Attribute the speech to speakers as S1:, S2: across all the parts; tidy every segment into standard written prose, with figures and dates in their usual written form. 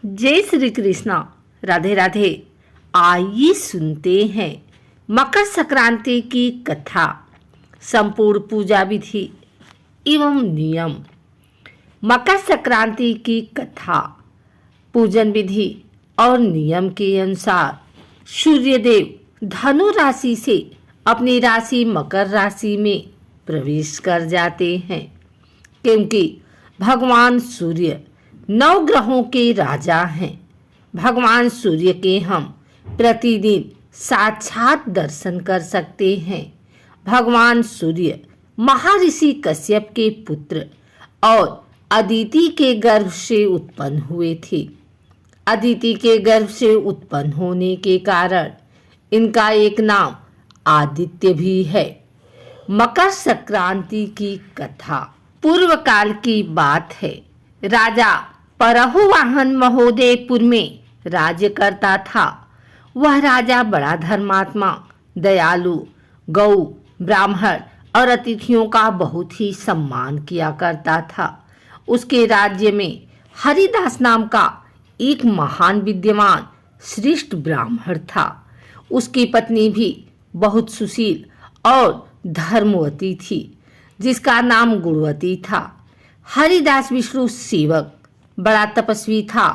S1: जय श्री कृष्णा। राधे राधे। आइए सुनते हैं मकर संक्रांति की कथा, संपूर्ण पूजा विधि एवं नियम। मकर संक्रांति की कथा, पूजन विधि और नियम के अनुसार सूर्यदेव धनु राशि से अपनी राशि मकर राशि में प्रवेश कर जाते हैं, क्योंकि भगवान सूर्य 9 ग्रहों के राजा हैं। भगवान सूर्य के हम प्रतिदिन साक्षात दर्शन कर सकते हैं। भगवान सूर्य महर्षि कश्यप के पुत्र और अदिति के गर्भ से उत्पन्न हुए थे। अदिति के गर्भ से उत्पन्न होने के कारण इनका एक नाम आदित्य भी है। मकर संक्रांति की कथा पूर्व काल की बात है। राजा परहुवाहन महोदयपुर में राज्य करता था। वह राजा बड़ा धर्मात्मा, दयालु, गौ, ब्राह्मण और अतिथियों का बहुत ही सम्मान किया करता था। उसके राज्य में हरिदास नाम का एक महान विद्वान श्रेष्ठ ब्राह्मण था। उसकी पत्नी भी बहुत सुशील और धर्मवती थी, जिसका नाम गुणवती था। हरिदास विष्णु सेवक बड़ा तपस्वी था।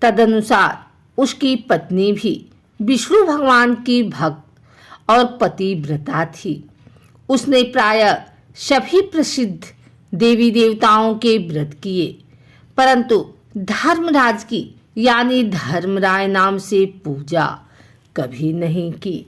S1: तदनुसार उसकी पत्नी भी विष्णु भगवान की भक्त और पतिव्रता थी। उसने प्रायः सभी प्रसिद्ध देवी देवताओं के व्रत किए, परंतु धर्मराज की यानी धर्मराय नाम से पूजा कभी नहीं की।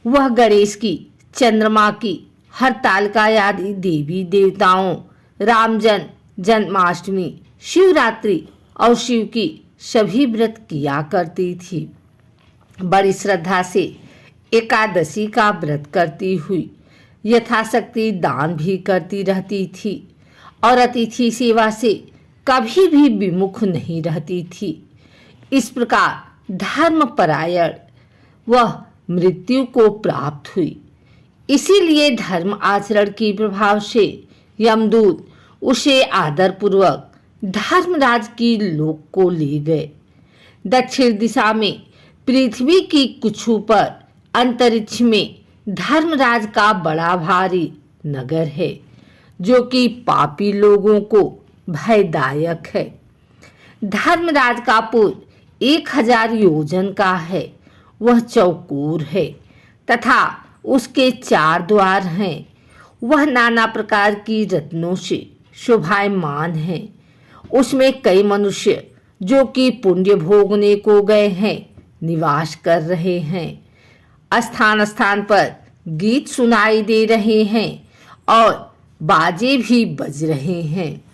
S1: वह गणेश की, चंद्रमा की, हरतालिका आदि देवी देवताओं, रामजन्म, जन्माष्टमी, शिवरात्रि और शिव की सभी व्रत किया करती थी। बड़ी श्रद्धा से एकादशी का व्रत करती हुई यथाशक्ति दान भी करती रहती थी और अतिथि सेवा से कभी भी विमुख नहीं रहती थी। इस प्रकार धर्मपरायण वह मृत्यु को प्राप्त हुई। इसीलिए धर्म आचरण के प्रभाव से यमदूत उसे आदरपूर्वक धर्मराज की लोक को ले गए। दक्षिण दिशा में पृथ्वी की कुछु पर अंतरिक्ष में धर्मराज का बड़ा भारी नगर है, जो कि पापी लोगों को भयदायक है। धर्मराज का पुर 1000 योजन का है। वह चौकोर है तथा उसके 4 द्वार हैं। वह नाना प्रकार की रत्नों से शोभायमान है। उसमें कई मनुष्य जो कि पुण्य भोगने को गए हैं निवास कर रहे हैं। स्थान स्थान पर गीत सुनाई दे रहे हैं और बाजे भी बज रहे हैं।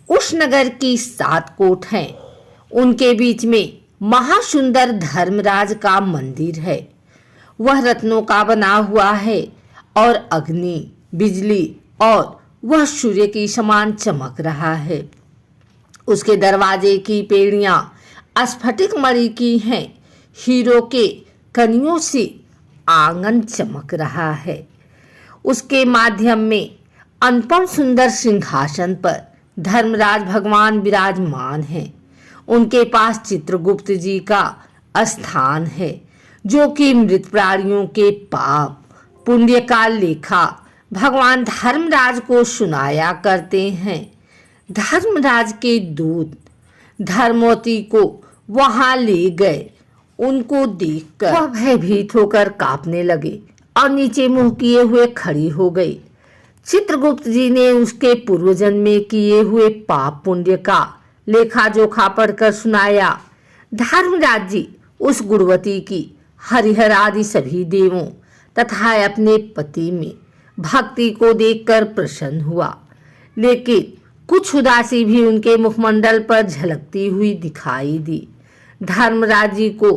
S1: उस नगर की 7 कोट हैं। उनके बीच में महासुंदर धर्मराज का मंदिर है। वह रत्नों का बना हुआ है और अग्नि, बिजली और वह सूर्य की समान चमक रहा है। उसके दरवाजे की पेड़ियां स्फटिक मणि की हैं। हीरो के कनियों से आंगन चमक रहा है। उसके माध्यम में अनुपम सुंदर सिंहासन पर धर्मराज भगवान विराजमान हैं। उनके पास चित्रगुप्त जी का स्थान है, जो कि मृत प्राणियों के पाप पुण्य का लेखा भगवान धर्मराज को सुनाया करते हैं। धर्मराज के दूत धर्मवती को वहां ले गए। उनको देखकर वह भयभीत होकर कांपने लगे और नीचे मुंह किए हुए खड़ी हो गई। चित्रगुप्त जी ने उसके पूर्वजन्म में किए हुए पाप पुण्य का लेखा जोखा पढ़कर सुनाया। धर्मराज जी उस गुणवती की, हरिहर आदि सभी देवों तथा अपने पति में भक्ति को देखकर प्रसन्न हुआ, लेकिन कुछ उदासी भी उनके मुखमंडल पर झलकती हुई दिखाई दी। धर्मराज जी को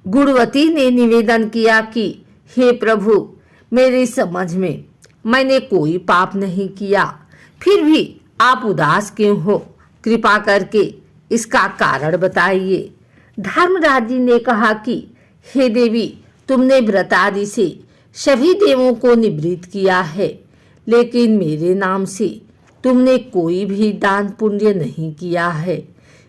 S1: गुणवती ने निवेदन किया कि हे प्रभु, मेरी समझ में मैंने कोई पाप नहीं किया, फिर भी आप उदास क्यों हो? कृपा करके इसका कारण बताइए। धर्मराज जी ने कहा कि हे देवी, तुमने व्रत आदि से सभी देवों को निवृत्त किया है, लेकिन मेरे नाम से तुमने कोई भी दान पुण्य नहीं किया है।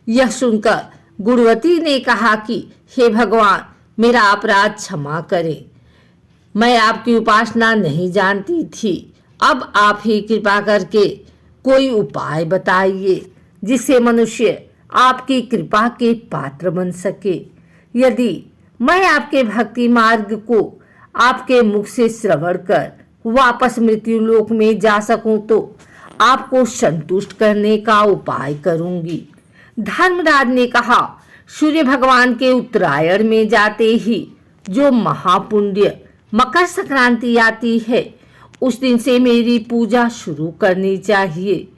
S1: यह सुनकर गुणवती ने कहा कि हे भगवान, मेरा अपराध क्षमा करें। मैं आपकी उपासना नहीं जानती थी। अब आप ही कृपा करके कोई उपाय बताइए जिससे मनुष्य आपकी कृपा के पात्र बन सके। यदि मैं आपके भक्ति मार्ग को आपके मुख से श्रवण कर वापस मृत्यु लोक में जा सकूं तो आपको संतुष्ट करने का उपाय करूंगी। धर्मराज ने कहा, सूर्य भगवान के उत्तरायण में जाते ही जो महापुण्य मकर संक्रांति आती है, उस दिन से मेरी पूजा शुरू करनी चाहिए।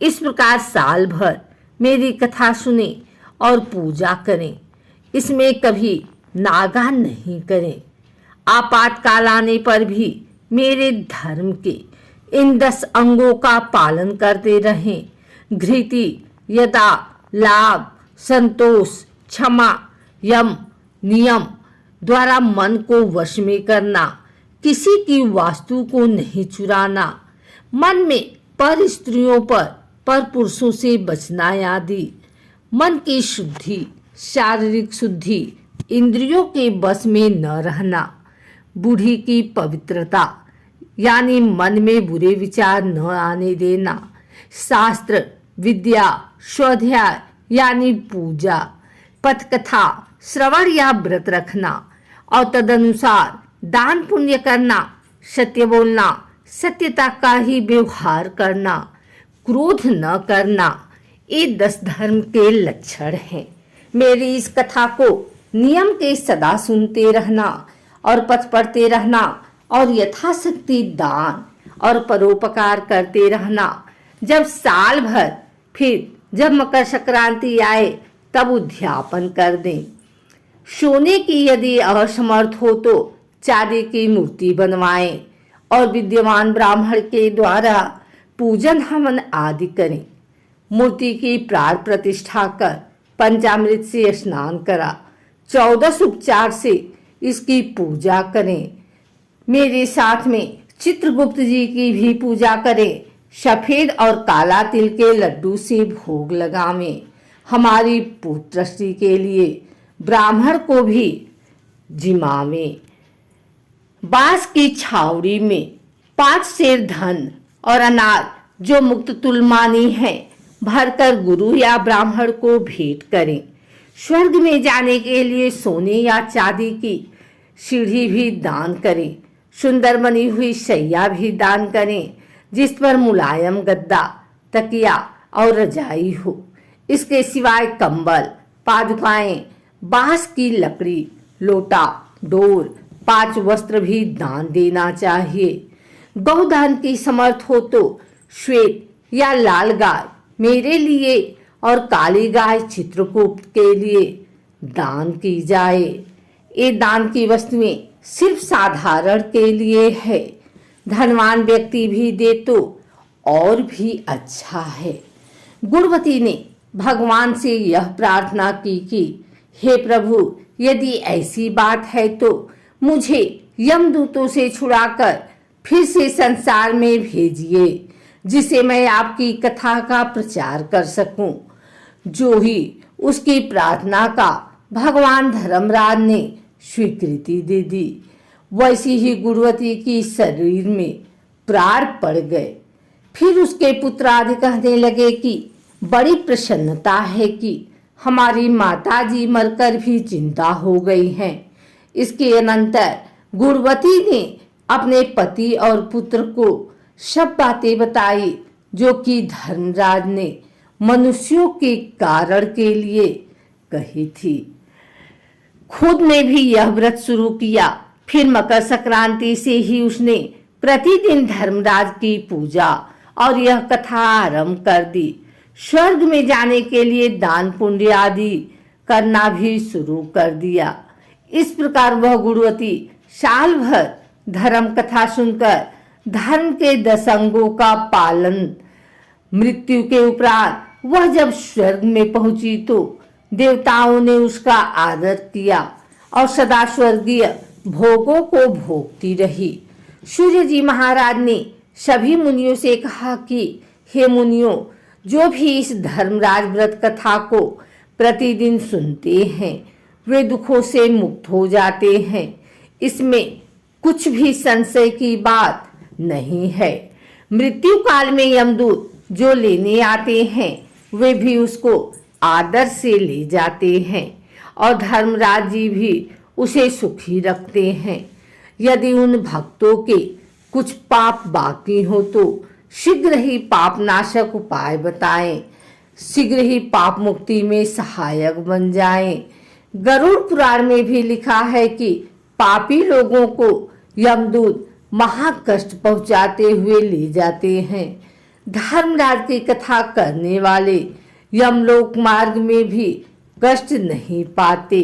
S1: इस प्रकार साल भर मेरी कथा सुने और पूजा करें। इसमें कभी नागा नहीं करें। आपातकाल आने पर भी मेरे धर्म के इन 10 अंगों का पालन करते रहें। घृति, यदा, लाभ, संतोष, क्षमा, यम, नियम द्वारा मन को वश में करना, किसी की वास्तु को नहीं चुराना, मन में पर स्त्रियों पर पुरुषों से बचना आदि। मन की शुद्धि, शारीरिक शुद्धि, इंद्रियों के बस में न रहना, बुद्धि की पवित्रता यानी मन में बुरे विचार न आने देना, शास्त्र, विद्या, स्वाध्याय यानी पूजा, पथकथा, श्रवण या व्रत रखना और तदनुसार दान पुण्य करना, सत्य बोलना, सत्यता का ही व्यवहार करना, क्रोध न करना, ये 10 धर्म के लक्षण हैं। मेरी इस कथा को नियम के सदा सुनते रहना और पथ पढ़ते रहना और यथाशक्ति दान और परोपकार करते रहना। जब साल भर फिर जब मकर संक्रांति आए तब उद्यापन कर दें। सोने की यदि असमर्थ हो तो चांदी की मूर्ति बनवाएं और विद्यमान ब्राह्मण के द्वारा पूजन हवन आदि करें। मूर्ति की प्राण प्रतिष्ठा कर पंचामृत से स्नान करा 14 उपचार से इसकी पूजा करें। मेरे साथ में चित्रगुप्त जी की भी पूजा करें। सफेद और काला तिल के लड्डू से भोग लगावें। हमारी पुत्रश्री के लिए ब्राह्मण को भी जिमावें। बांस की छावड़ी में 5 सेर धन और अनाज जो मुक्त तुलमानी है भरकर गुरु या ब्राह्मण को भेंट करें। स्वर्ग में जाने के लिए सोने या चांदी की सीढ़ी भी दान करें। सुंदर बनी हुई शैया भी दान करें जिस पर मुलायम गद्दा, तकिया और रजाई हो। इसके सिवाय कंबल, पादुकाएं, बांस की लकड़ी, लोटा, डोर, 5 वस्त्र भी दान देना चाहिए। गौदान की समर्थ हो तो श्वेत या लाल गाय मेरे लिए और काली गाय चित्रगुप्त के लिए दान की जाए। ये दान की वस्तुएं सिर्फ साधारण के लिए है। धनवान व्यक्ति भी दे तो और भी अच्छा है। गुणवती ने भगवान से यह प्रार्थना की कि हे प्रभु, यदि ऐसी बात है तो मुझे यमदूतों से छुड़ाकर फिर से संसार में भेजिए जिसे मैं आपकी कथा का प्रचार कर सकूं। जो ही उसकी प्रार्थना का भगवान धर्मराज ने स्वीकृति दे दी, वैसी ही गुणवती की शरीर में प्राण पड़ गए। फिर उसके पुत्र आदि कहने लगे कि बड़ी प्रसन्नता है कि हमारी माताजी मरकर भी जिंदा हो गई हैं। इसके अनंतर गुणवती ने अपने पति और पुत्र को सब बातें बताई जो कि धर्मराज ने मनुष्यों के कारण के लिए कही थी। खुद ने भी यह व्रत शुरू किया। फिर मकर संक्रांति से ही उसने प्रतिदिन धर्मराज की पूजा और यह कथा आरंभ कर दी। स्वर्ग में जाने के लिए दान पुण्य आदि करना भी शुरू कर दिया। इस प्रकार वह गुणवती साल भर धर्म कथा सुनकर धर्म के 10 अंगों का पालन, मृत्यु के उपरांत वह जब स्वर्ग में पहुंची तो देवताओं ने उसका आदर किया और सदा स्वर्गीय भोगों को भोगती रही। सूर्य जी महाराज ने सभी मुनियों से कहा कि हे मुनियों, जो भी इस धर्मराज व्रत कथा को प्रतिदिन सुनते हैं वे दुखों से मुक्त हो जाते हैं। इसमें कुछ भी संशय की बात नहीं है। मृत्यु काल में यमदूत जो लेने आते हैं वे भी उसको आदर से ले जाते हैं और धर्मराज जी भी उसे सुखी रखते हैं। यदि उन भक्तों के कुछ पाप बाकी हो तो शीघ्र ही पाप नाशक उपाय बताएं, शीघ्र ही पाप मुक्ति में सहायक बन जाएं। गरुड़ पुराण में भी लिखा है कि पापी लोगों को यमदूत महाकष्ट पहुंचाते हुए ले जाते हैं। धर्मराज की कथा करने वाले यमलोक मार्ग में भी कष्ट नहीं पाते।